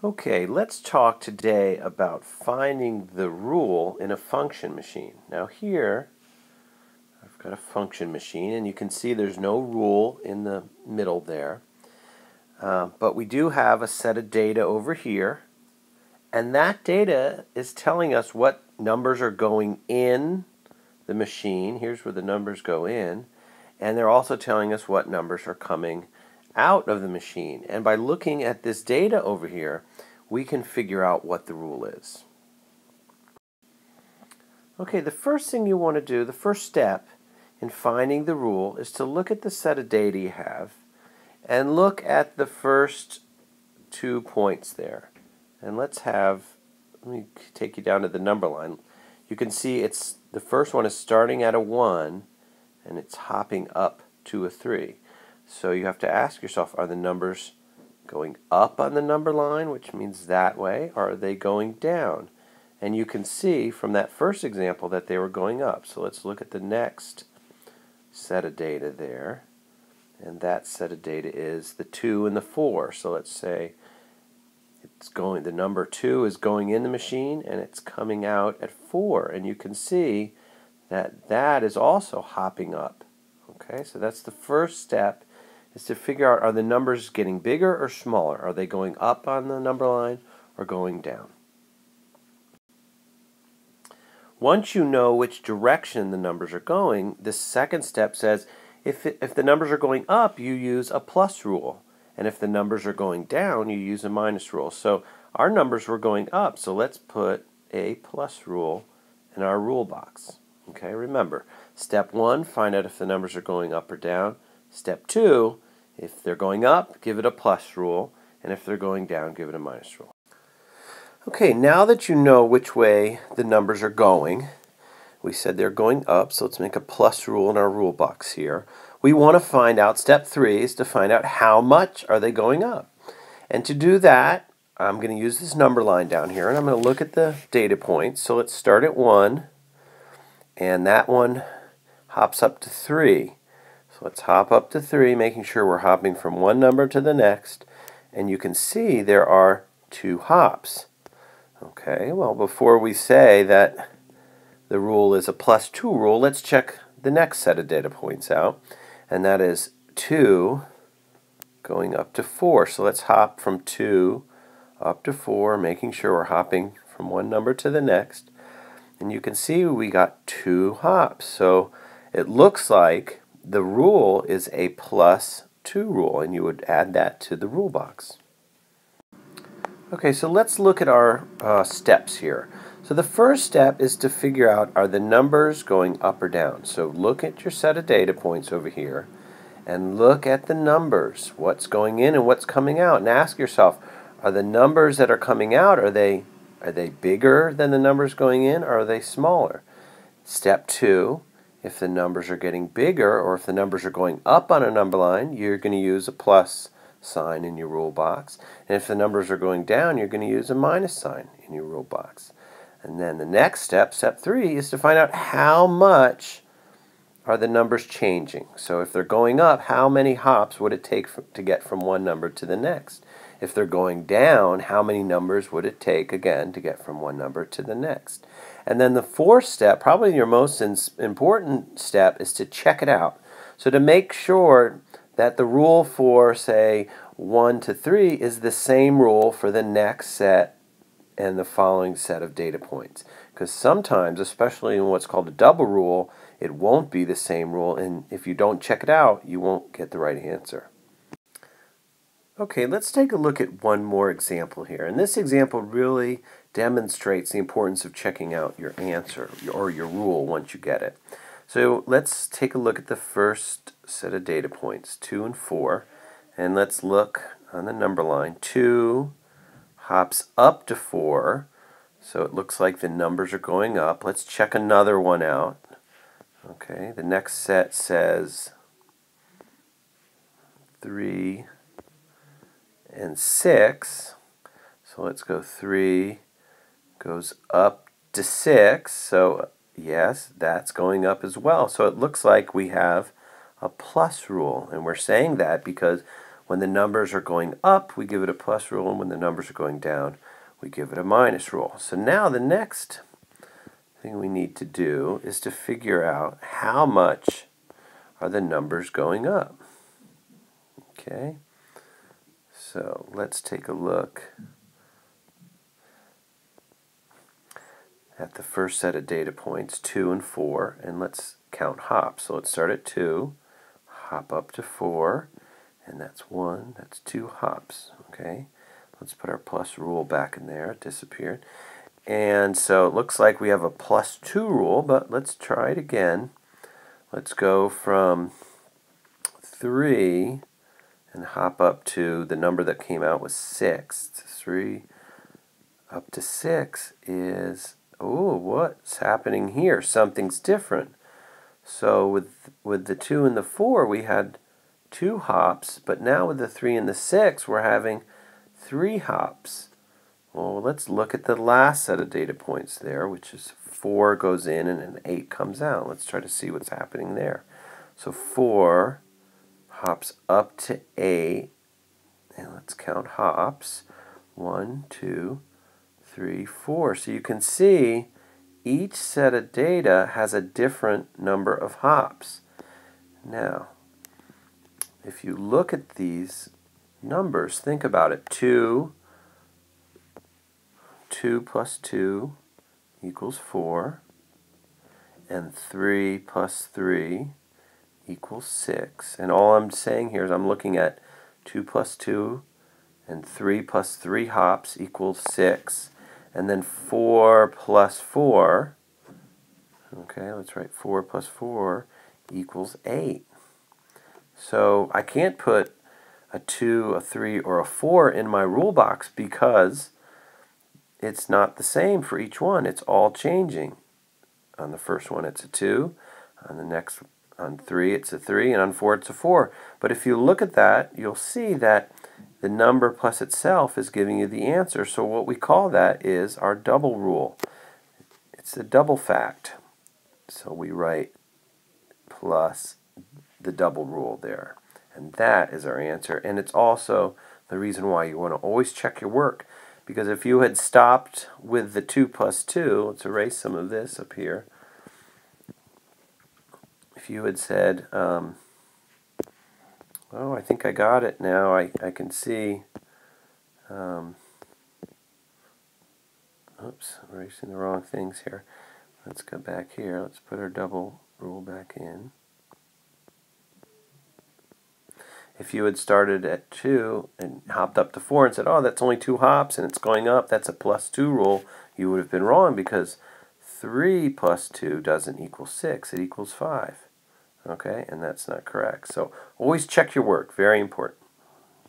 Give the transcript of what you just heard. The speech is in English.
Okay, let's talk today about finding the rule in a function machine. Now here, I've got a function machine, and you can see there's no rule in the middle there. But we do have a set of data over here, and that data is telling us what numbers are going in the machine. Here's where the numbers go in, and they're also telling us what numbers are coming out of the machine. And by looking at this data over here, we can figure out what the rule is. Okay, the first thing you want to do, the first step in finding the rule, is to look at the set of data you have and look at the first 2 points there. And let me take you down to the number line. You can see the first one is starting at a 1 and it's hopping up to a 3. So you have to ask yourself, are the numbers going up on the number line, which means that way, or are they going down? And you can see from that first example that they were going up. So let's look at the next set of data there. And that set of data is the 2 and the 4. So let's say the number 2 is going in the machine and it's coming out at 4. And you can see that that is also hopping up. Okay, so that's the first step, is to figure out, are the numbers getting bigger or smaller? Are they going up on the number line or going down? Once you know which direction the numbers are going, the second step says if the numbers are going up, you use a plus rule. And if the numbers are going down, you use a minus rule. So our numbers were going up, so let's put a plus rule in our rule box. Okay, remember, step 1, find out if the numbers are going up or down. Step 2, if they're going up, give it a plus rule, and if they're going down, give it a minus rule. Okay, now that you know which way the numbers are going, we said they're going up, so let's make a plus rule in our rule box here. We want to find out, step 3 is to find out how much are they going up. And to do that, I'm going to use this number line down here, and I'm going to look at the data points. So let's start at 1, and that one hops up to 3. So let's hop up to 3, making sure we're hopping from one number to the next. And you can see there are 2 hops. Okay, well, before we say that the rule is a plus 2 rule, let's check the next set of data points out. And that is 2 going up to 4. So let's hop from 2 up to 4, making sure we're hopping from one number to the next. And you can see we got 2 hops. So it looks like the rule is a plus 2 rule, and you would add that to the rule box. Okay, so let's look at our steps here. So the first step is to figure out, are the numbers going up or down? So look at your set of data points over here and look at the numbers, what's going in and what's coming out, and ask yourself, are the numbers that are coming out, are they bigger than the numbers going in, or are they smaller? Step 2, if the numbers are getting bigger or if the numbers are going up on a number line, you're going to use a plus sign in your rule box. And if the numbers are going down, you're going to use a minus sign in your rule box. And then the next step, step 3, is to find out how much are the numbers changing. So if they're going up, how many hops would it take to get from one number to the next? If they're going down, how many numbers would it take, again, to get from one number to the next? And then the fourth step, probably your most important step, is to check it out. So to make sure that the rule for, say, 1 to 3 is the same rule for the next set and the following set of data points. Because sometimes, especially in what's called a double rule, it won't be the same rule, and if you don't check it out, you won't get the right answer. Okay, let's take a look at one more example here. And this example really demonstrates the importance of checking out your answer or your rule once you get it. So let's take a look at the first set of data points, 2 and 4. And let's look on the number line. 2 hops up to 4. So it looks like the numbers are going up. Let's check another one out. Okay, the next set says 3 and 6. So let's go 3 goes up to 6. So yes, that's going up as well. So it looks like we have a plus rule. And we're saying that because When the numbers are going up, we give it a plus rule, and when the numbers are going down, we give it a minus rule. So now the next thing we need to do is to figure out how much are the numbers going up. Okay, so let's take a look at the first set of data points, 2 and 4, and let's count hops. So let's start at 2, hop up to 4, and that's 1, that's 2 hops. Okay, let's put our plus rule back in there. It disappeared. And so it looks like we have a plus 2 rule, but let's try it again. Let's go from 3 and hop up to the number that came out was 6. 3 up to 6 is, oh, what's happening here? Something's different. So with the 2 and the 4, we had 2 hops, but now with the 3 and the 6, we're having 3 hops. Well, let's look at the last set of data points there, which is 4 goes in and an 8 comes out. Let's try to see what's happening there. So 4 hops up to 8, and let's count hops. 1, 2, 3, 4. So you can see each set of data has a different number of hops. Now, if you look at these numbers, think about it. 2 plus 2 equals 4, and 3 plus 3 equals 6. And all I'm saying here is I'm looking at 2 plus 2 and 3 plus 3 hops equals 6. And then 4 plus 4, okay, let's write 4 plus 4 equals 8. So I can't put a 2, a 3, or a 4 in my rule box because it's not the same for each one. It's all changing. On the first one it's a 2, on the next, on 3 it's a 3, and on 4 it's a 4. But if you look at that, you'll see that the number plus itself is giving you the answer. So what we call that is our double rule. It's a double fact. So we write plus the double rule there. And that is our answer. And it's also the reason why you want to always check your work. Because if you had stopped with the 2 plus 2, let's erase some of this up here. If you had said, oh, I think I got it now. I can see. Oops, erasing the wrong things here. Let's go back here. Let's put our double rule back in. If you had started at 2 and hopped up to 4 and said, oh, that's only 2 hops and it's going up, that's a plus 2 rule, you would have been wrong because 3 plus 2 doesn't equal 6. It equals 5. Okay, and that's not correct. So always check your work. Very important.